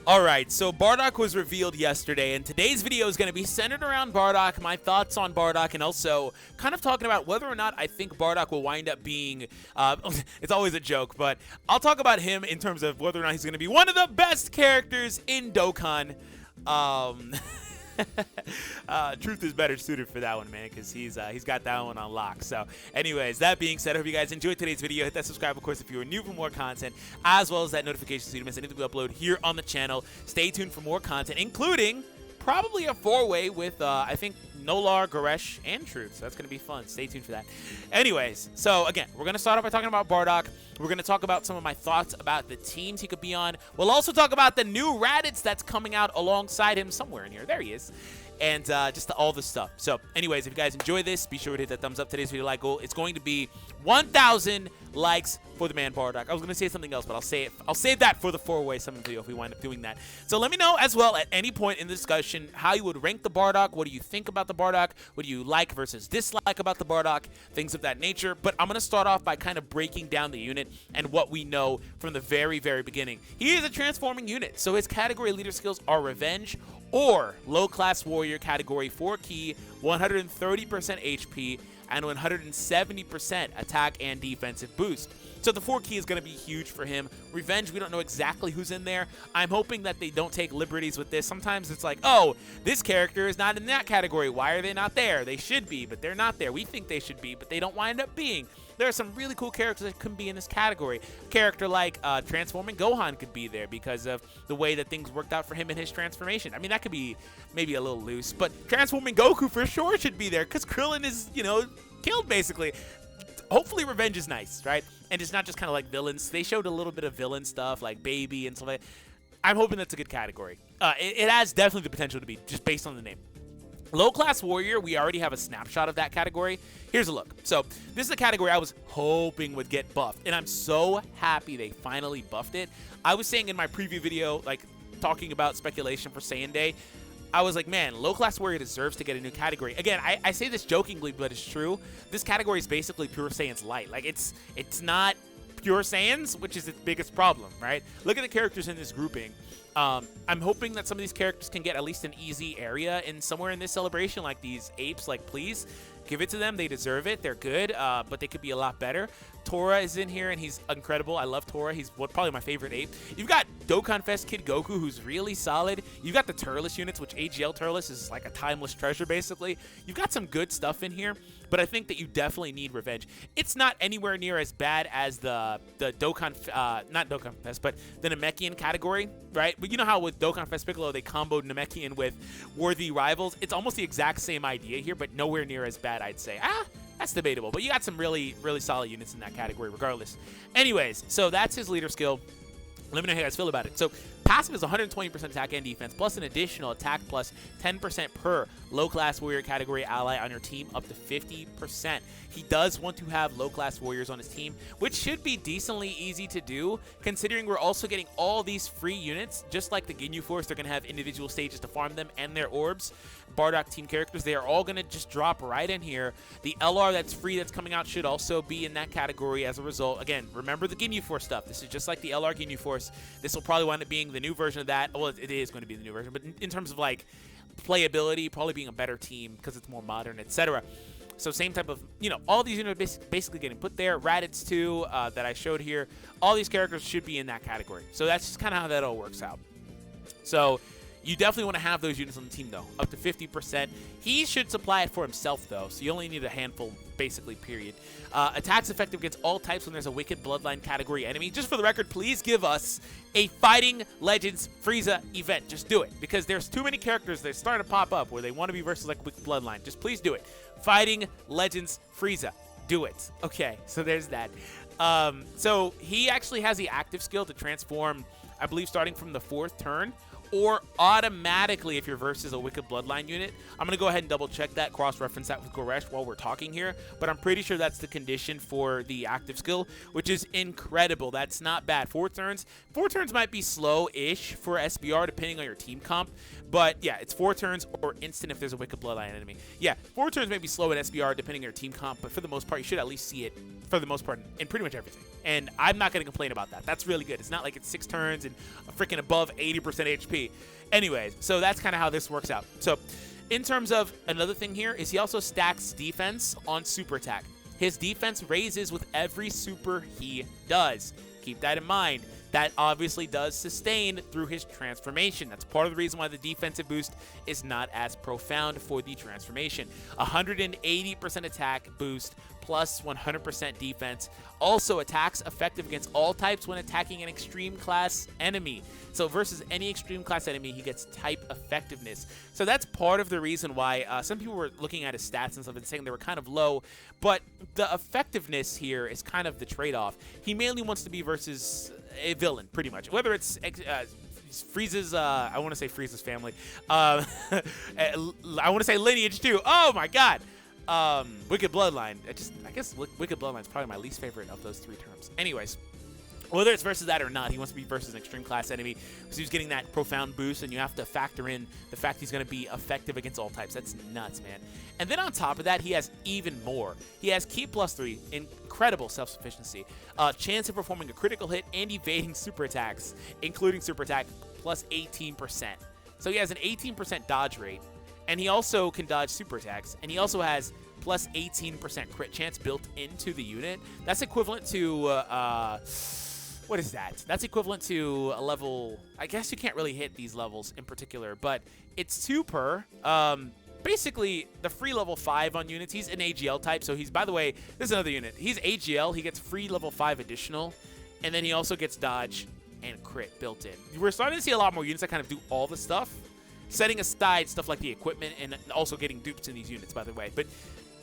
Alright, so Bardock was revealed yesterday, and today's video is going to be centered around Bardock, my thoughts on Bardock, and also kind of talking about whether or not I think Bardock will wind up being, it's always a joke, but I'll talk about him in terms of whether or not he's going to be one of the best characters in Dokkan. Truth is better suited for that one, man, because he's got that one on lock. So anyways, that being said, I hope you guys enjoyed today's video. Hit that subscribe, of course, if you are new for more content, as well as that notification so you don't miss anything we upload here on the channel. Stay tuned for more content, including probably a four-way with I think Nolar, Goresh, and Truth. So that's going to be fun. Stay tuned for that. Anyways, so again, we're going to start off by talking about Bardock. We're going to talk about some of my thoughts about the teams he could be on. We'll also talk about the new Raddatz that's coming out alongside him somewhere in here. There he is. And just all the stuff. So anyways, if you guys enjoy this, be sure to hit that thumbs up. Today's video like goal, it's going to be 1,000 likes for the man Bardock. I was going to say something else, but I'll save that for the four-way summon video if we wind up doing that. So let me know as well at any point in the discussion how you would rank the Bardock. What do you think about the Bardock? What do you like versus dislike about the Bardock? Things of that nature. But I'm going to start off by kind of breaking down the unit and what we know from the very, very beginning. He is a transforming unit, so his category leader skills are Revenge or Low-Class Warrior category 4 key, 130% HP, and 170% attack and defensive boost. So the 4 key is going to be huge for him. Revenge, we don't know exactly who's in there. I'm hoping that they don't take liberties with this. Sometimes it's like, oh, this character is not in that category. Why are they not there? They should be, but they're not there. We think they should be, but they don't wind up being. There are some really cool characters that couldn't be in this category. A character like Transforming Gohan could be there because of the way that things worked out for him in his transformation. I mean, that could be maybe a little loose, but Transforming Goku for sure should be there because Krillin is, you know, killed basically. Hopefully Revenge is nice, right? And it's not just kind of like villains. They showed a little bit of villain stuff like Baby and stuff like that. I'm hoping that's a good category. It has definitely the potential to be, just based on the name. Low-Class Warrior, we already have a snapshot of that category. Here's a look. So this is a category I was hoping would get buffed, and I'm so happy they finally buffed it. I was saying in my preview video, like talking about speculation for Saiyan Day, I was like, man, Low-Class Warrior deserves to get a new category. Again, I say this jokingly, but it's true. This category is basically Pure Saiyan's light. Like, it's not Pure Saiyans, which is its biggest problem, right? Look at the characters in this grouping. I'm hoping that some of these characters can get at least an easy area in somewhere in this celebration, like these apes. Like, please give it to them. They deserve it. They're good, but they could be a lot better. Tora is in here, and he's incredible. I love Tora. He's probably my favorite ape. You've got Dokkan Fest Kid Goku, who's really solid. You've got the Turles units, which AGL Turles is like a timeless treasure, basically. You've got some good stuff in here, but I think that you definitely need Revenge. It's not anywhere near as bad as the Dokkan, not Dokkan Fest, but the Namekian category, right? But you know how with Dokkan Fest Piccolo, they comboed Namekian with Worthy Rivals? It's almost the exact same idea here, but nowhere near as bad, I'd say. That's debatable, but you got some really, really solid units in that category regardless. Anyways, so that's his leader skill. Let me know how you guys feel about it. So passive is 120% attack and defense, plus an additional attack plus 10% per low-class warrior category ally on your team, up to 50%. He does want to have low-class warriors on his team, which should be decently easy to do, considering we're also getting all these free units. Just like the Ginyu Force, they're going to have individual stages to farm them and their orbs. Bardock team characters, they are all going to just drop right in here. The LR that's free that's coming out should also be in that category as a result. Again, remember the Ginyu Force stuff. This is just like the LR Ginyu Force. This will probably wind up being the new version of that. Well, it is going to be the new version, but in terms of like playability, probably being a better team because it's more modern, etc. So same type of, you know, all these units basically getting put there. Raddatz too, that I showed here. All these characters should be in that category. So that's just kind of how that all works out. So you definitely want to have those units on the team, though, up to 50%. He should supply it for himself, though, so you only need a handful, basically, period. Attacks effective against all types when there's a Wicked Bloodline category enemy. Just for the record, please give us a Fighting Legends Frieza event. Just do it, because there's too many characters that are starting to pop up where they want to be versus, like, Wicked Bloodline. Just please do it. Fighting Legends Frieza. Do it. Okay, so there's that. So he actually has the active skill to transform, I believe, starting from the 4th turn, or automatically if you're versus a Wicked Bloodline unit. I'm going to go ahead and double check that, cross-reference that with Goresh while we're talking here, but I'm pretty sure that's the condition for the active skill, which is incredible. That's not bad. 4 turns. 4 turns might be slow-ish for SBR depending on your team comp, but yeah, it's 4 turns or instant if there's a Wicked Bloodline enemy. Yeah, 4 turns may be slow at SBR depending on your team comp, but for the most part, you should at least see it for the most part in pretty much everything. And I'm not going to complain about that. That's really good. It's not like it's 6 turns and a freaking above 80% HP. Anyways, so that's kind of how this works out. So in terms of another thing here is he also stacks defense on super attack. His defense raises with every super he does. Keep that in mind. That obviously does sustain through his transformation. That's part of the reason why the defensive boost is not as profound for the transformation. 180% attack boost plus 100% defense. Also attacks effective against all types when attacking an extreme class enemy. So versus any extreme class enemy, he gets type effectiveness. So that's part of the reason why some people were looking at his stats and stuff and saying they were kind of low, but the effectiveness here is kind of the trade-off. He mainly wants to be versus a villain, pretty much. Whether it's Frieza's, I want to say Frieza's family. I want to say lineage too. Oh my God. Wicked Bloodline. I guess Wicked Bloodline is probably my least favorite of those 3 terms. Anyways, whether it's versus that or not, he wants to be versus an extreme class enemy because he's getting that profound boost, and you have to factor in the fact he's going to be effective against all types. That's nuts, man. And then on top of that, he has even more. He has Ki +3, incredible self-sufficiency, chance of performing a critical hit and evading super attacks, including super attack plus 18%. So he has an 18% dodge rate, and he also can dodge super attacks, and he also has plus 18% crit chance built into the unit. That's equivalent to what is that? That's equivalent to a level, I guess you can't really hit these levels in particular, but it's 2 per. Basically, the free level 5 on units, he's an AGL type, so he's, by the way, this is another unit. He's AGL, he gets free level 5 additional, and then he also gets dodge and crit built in. We're starting to see a lot more units that kind of do all the stuff, setting aside stuff like the equipment and also getting dupes in these units, by the way. But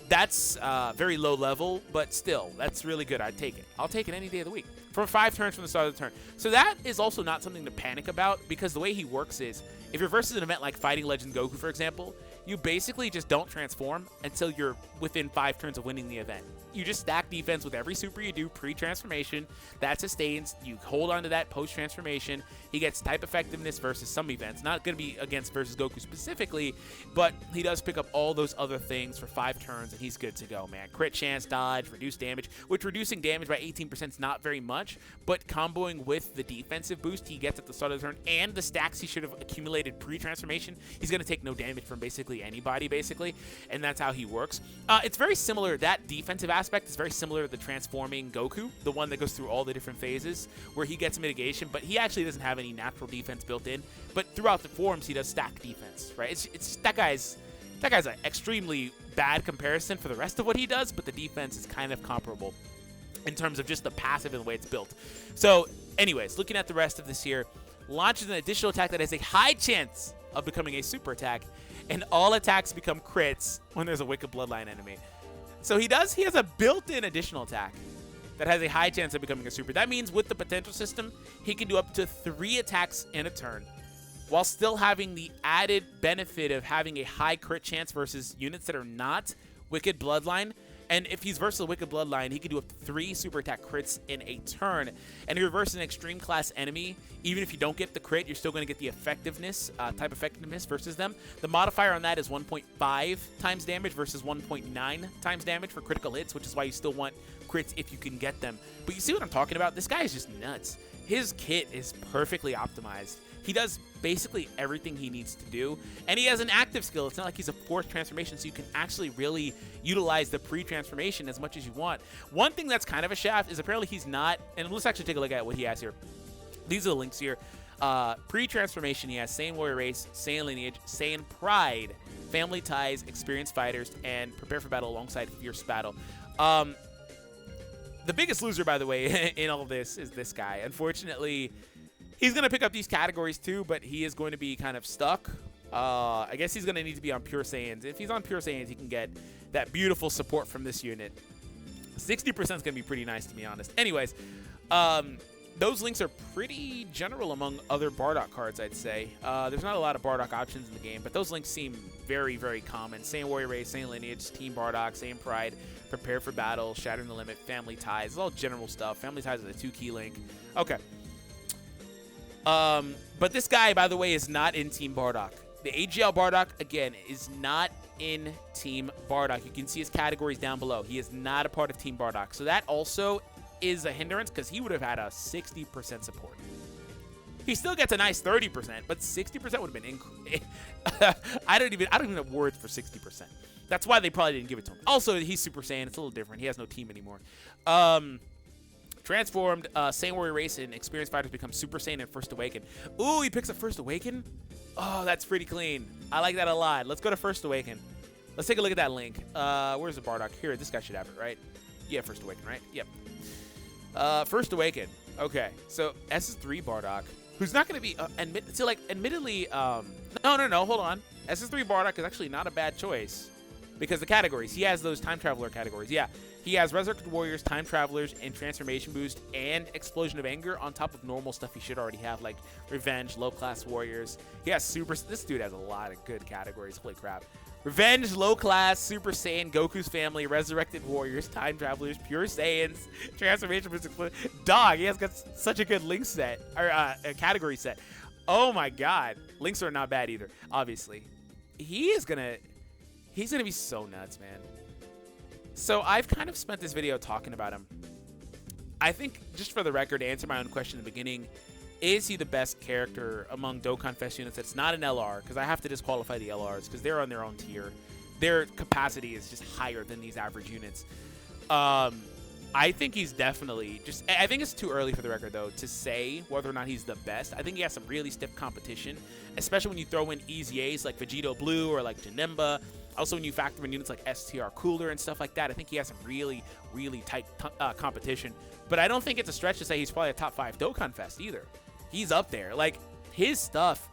that's very low level, but still, that's really good. I'd take it. I'll take it any day of the week. For 5 turns from the start of the turn. So that is also not something to panic about, because the way he works is, if you're versus an event like Fighting Legend Goku, for example, you basically just don't transform until you're within 5 turns of winning the event. You just stack defense with every super you do pre-transformation. That sustains. You hold on to that post-transformation. He gets type effectiveness versus some events. Not going to be against versus Goku specifically, but he does pick up all those other things for 5 turns, and he's good to go, man. Crit chance, dodge, reduce damage, which reducing damage by 18% is not very much, but comboing with the defensive boost he gets at the start of the turn and the stacks he should have accumulated pre-transformation, he's going to take no damage from basically anybody, and that's how he works. It's very similar. That defensive aspect is very similar to the transforming Goku, the one that goes through all the different phases where he gets mitigation, but he actually doesn't have any natural defense built in. But throughout the forms, he does stack defense, right? It's that guy's an extremely bad comparison for the rest of what he does, but the defense is kind of comparable in terms of just the passive and the way it's built. So, anyways, looking at the rest of this here, launches an additional attack that has a high chance of becoming a super attack, and all attacks become crits when there's a Wicked Bloodline enemy. So he has a built-in additional attack that has a high chance of becoming a super. That means with the potential system, he can do up to 3 attacks in a turn, while still having the added benefit of having a high crit chance versus units that are not Wicked Bloodline. And if he's versus a Wicked Bloodline, he can do up to 3 super attack crits in a turn. And if you're versus an extreme class enemy, even if you don't get the crit, you're still going to get the effectiveness, type effectiveness versus them. The modifier on that is 1.5 times damage versus 1.9 times damage for critical hits, which is why you still want crits if you can get them. But you see what I'm talking about? This guy is just nuts. His kit is perfectly optimized. He does basically everything he needs to do, and he has an active skill. It's not like he's a forced transformation, so you can actually really utilize the pre-transformation as much as you want. One thing that's kind of a shaft is apparently he's not, and let's actually take a look at what he has here. These are the links here. Pre-transformation, he has Saiyan Warrior Race, Saiyan Lineage, Saiyan Pride, Family Ties, Experienced Fighters, and Prepare for Battle alongside Fierce Battle. The biggest loser, by the way, in all of this is this guy. Unfortunately, he's going to pick up these categories too, but he is going to be kind of stuck. I guess he's going to need to be on Pure Saiyans. If he's on Pure Saiyans, he can get that beautiful support from this unit. 60% is going to be pretty nice, to be honest. Anyways, those links are pretty general among other Bardock cards, I'd say. There's not a lot of Bardock options in the game, but those links seem very, very common. Saiyan Warrior Race, Saiyan Lineage, Team Bardock, Saiyan Pride, Prepare for Battle, Shattering the Limit, Family Ties. It's all general stuff. Family Ties is a 2-key link. Okay. But this guy, by the way, is not in Team Bardock. The AGL Bardock, again, is not in Team Bardock. You can see his categories down below. He is not a part of Team Bardock. So that also is a hindrance because he would have had a 60% support. He still gets a nice 30%, but 60% would have been I don't even have words for 60%. That's why they probably didn't give it to him. Also, he's Super Saiyan. It's a little different. He has no team anymore. Transformed Saiyan Warrior race and experienced fighters become Super Saiyan and First Awaken. Ooh, he picks up First Awaken? Oh, that's pretty clean. I like that a lot. Let's go to First Awaken. Let's take a look at that link. Where's the Bardock? Here, this guy should have it, right? Yeah, First Awaken, right? Yep. First Awaken. Okay, so SS3 Bardock, who's not going to be, admittedly, no, hold on. SS3 Bardock is actually not a bad choice because the categories, he has those Time Traveler categories. Yeah, he has Resurrected Warriors, Time Travelers, and Transformation Boost, and Explosion of Anger on top of normal stuff he should already have, like Revenge, Low-Class Warriors. He has this dude has a lot of good categories. Holy crap. Revenge, Low-Class, Super Saiyan, Goku's Family, Resurrected Warriors, Time Travelers, Pure Saiyans, Transformation Boost. Dog, he has got such a good link set, or a category set. Oh my god. Links are not bad either, obviously. He's gonna be so nuts, man. So I've kind of spent this video talking about him. I think, just for the record, to answer my own question in the beginning, is he the best character among Dokkan Fest units that's not an LR? Because I have to disqualify the LRs because they're on their own tier. Their capacity is just higher than these average units. I think he's definitely I think it's too early for the record, though, to say whether or not he's the best. I think he has some really stiff competition, especially when you throw in easy A's like Vegito Blue or like Janemba. Also, when you factor in units like STR Cooler and stuff like that, I think he has some really, really tight competition. But I don't think it's a stretch to say he's probably a top 5 Dokkan Fest either. He's up there. Like, his stuff,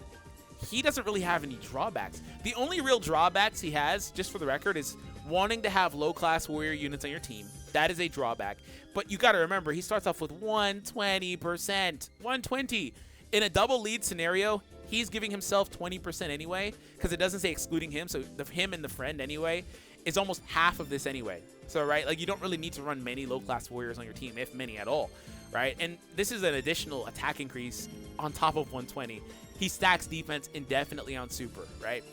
he doesn't really have any drawbacks. The only real drawbacks he has, just for the record, is wanting to have low-class warrior units on your team. That is a drawback. But you got to remember, he starts off with 120%. 120. In a double lead scenario, he's giving himself 20% anyway, because it doesn't say excluding him, so him and the friend anyway is almost half of this anyway. So, right, like, you don't really need to run many low-class warriors on your team, if many at all, right? And this is an additional attack increase on top of 120. He stacks defense indefinitely on super, right?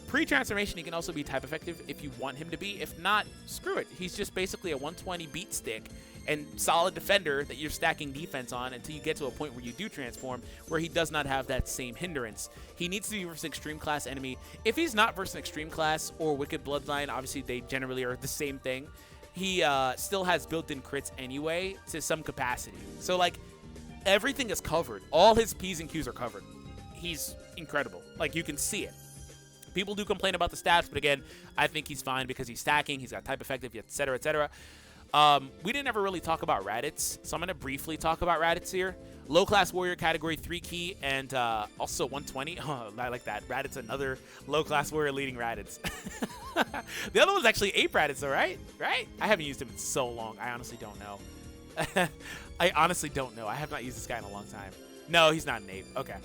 Pre-transformation, he can also be type effective if you want him to be. If not, screw it. He's just basically a 120 beat stick and solid defender that you're stacking defense on until you get to a point where you do transform, where he does not have that same hindrance. He needs to be versus an extreme class enemy. If he's not versus an extreme class or Wicked Bloodline, obviously they generally are the same thing, he still has built-in crits anyway to some capacity. So, like, everything is covered. All his P's and Q's are covered. He's incredible. Like, you can see it. People do complain about the stats, but again, I think he's fine because he's stacking, he's got type effective, etc., etc. We didn't ever really talk about Raddatz, so I'm going to briefly talk about Raddatz here. Low-class warrior category 3 key and also 120. Oh, I like that. Raddatz, another low-class warrior leading Raddatz. The other one's actually Ape Raddatz, though, right? Right? I haven't used him in so long. I honestly don't know. I honestly don't know. I have not used this guy in a long time. No, he's not an ape. Okay.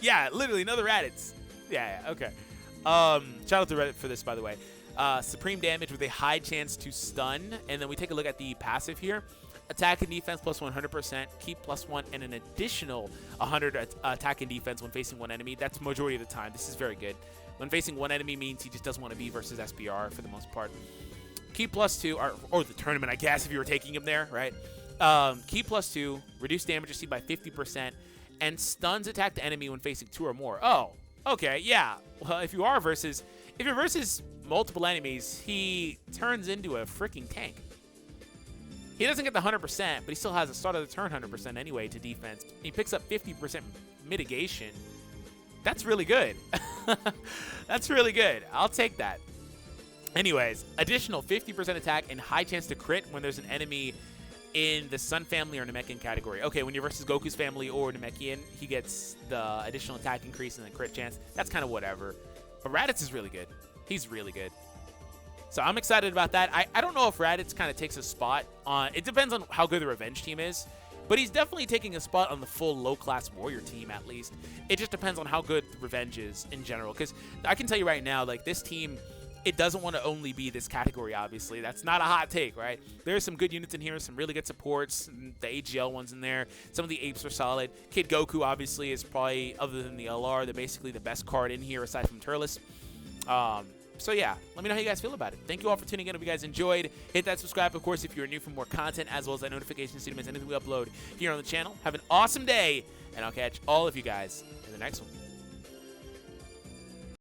Yeah, literally another Raddatz. Yeah, okay. Shout out to Reddit for this, by the way. Supreme damage with a high chance to stun. And then we take a look at the passive here. Attack and defense plus 100%, keep +1, and an additional 100 attack and defense when facing one enemy. That's majority of the time. This is very good. When facing one enemy means he just doesn't want to be versus SBR for the most part. Keep +2, or the tournament, I guess, if you were taking him there, right? Keep +2, reduce damage received by 50%, and stuns attack the enemy when facing 2 or more. Oh, okay, yeah. Well, if you're versus multiple enemies, he turns into a freaking tank. He doesn't get the 100%, but he still has a start of the turn 100% anyway to defense. He picks up 50% mitigation. That's really good. That's really good. I'll take that. Anyways, additional 50% attack and high chance to crit when there's an enemy in the Sun family or Namekian category. Okay, when you're versus Goku's family or Namekian, he gets the additional attack increase and the crit chance. That's kind of whatever. But Raddatz is really good. He's really good. So I'm excited about that. I don't know if Raddatz kind of takes a spot on... It depends on how good the Revenge team is. But he's definitely taking a spot on the full low-class warrior team, at least. It just depends on how good Revenge is in general. Because I can tell you right now, like, this team it doesn't want to only be this category, obviously. That's not a hot take, right? There's some good units in here, some really good supports, the AGL ones in there. Some of the apes are solid. Kid Goku, obviously, is probably, other than the LR, basically the best card in here aside from Turles. So yeah, let me know how you guys feel about it. Thank you all for tuning in. If you guys enjoyed, hit that subscribe, of course, if you're new for more content, as well as that notification so you don't miss anything we upload here on the channel. Have an awesome day, and I'll catch all of you guys in the next one.